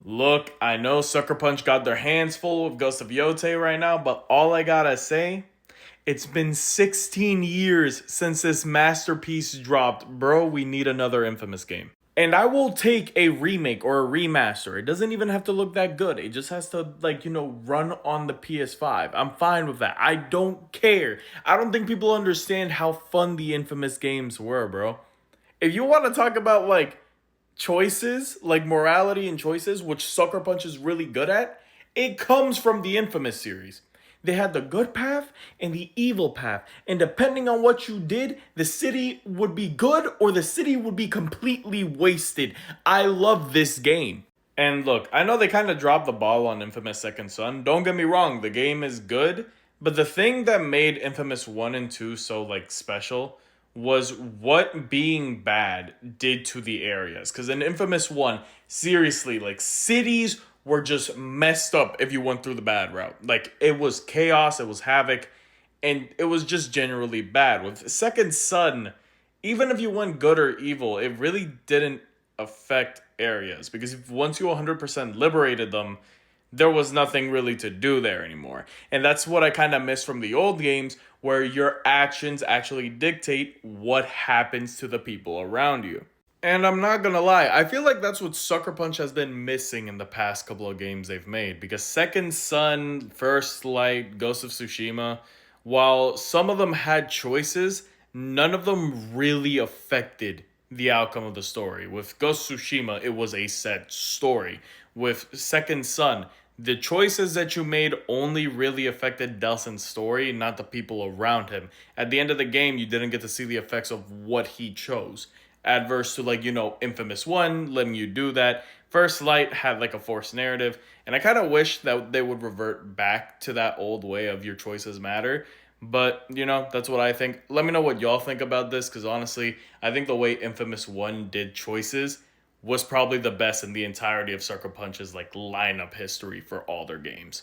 Look, I know Sucker Punch got their hands full with Ghost of Yotei right now, but all I gotta say, it's been 16 years since this masterpiece dropped. Bro, we need another Infamous game. And I will take a remake or a remaster. It doesn't even have to look that good. It just has to, run on the PS5. I'm fine with that. I don't care. I don't think people understand how fun the Infamous games were, bro. If you want to talk about, choices, like morality and choices, which Sucker Punch is really good at, it comes from the Infamous series. They had the good path and the evil path. And depending on what you did, the city would be good or the city would be completely wasted. I love this game. And look, I know they kind of dropped the ball on Infamous Second Son. Don't get me wrong, the game is good. But the thing that made Infamous 1 and 2 so, special was what being bad did to the areas. Because in Infamous 1, seriously, cities were just messed up if you went through the bad route. It was chaos, it was havoc, and it was just generally bad. With Second Son, even if you went good or evil, it really didn't affect areas because once you 100% liberated them, there was nothing really to do there anymore. And that's what I kind of miss from the old games, where your actions actually dictate what happens to the people around you. And I'm not gonna lie, I feel like that's what Sucker Punch has been missing in the past couple of games they've made. Because Second Son, First Light, Ghost of Tsushima, while some of them had choices, none of them really affected the outcome of the story. With Ghost of Tsushima, it was a set story. With Second Son, the choices that you made only really affected Delsin's story, not the people around him. At the end of the game, you didn't get to see the effects of what he chose. Adverse to, Infamous 1, letting you do that. First Light had, a forced narrative. And I kind of wish that they would revert back to that old way of your choices matter. But, that's what I think. Let me know what y'all think about this, because honestly, I think the way Infamous 1 did choices was probably the best in the entirety of Sucker Punch's, lineup history for all their games.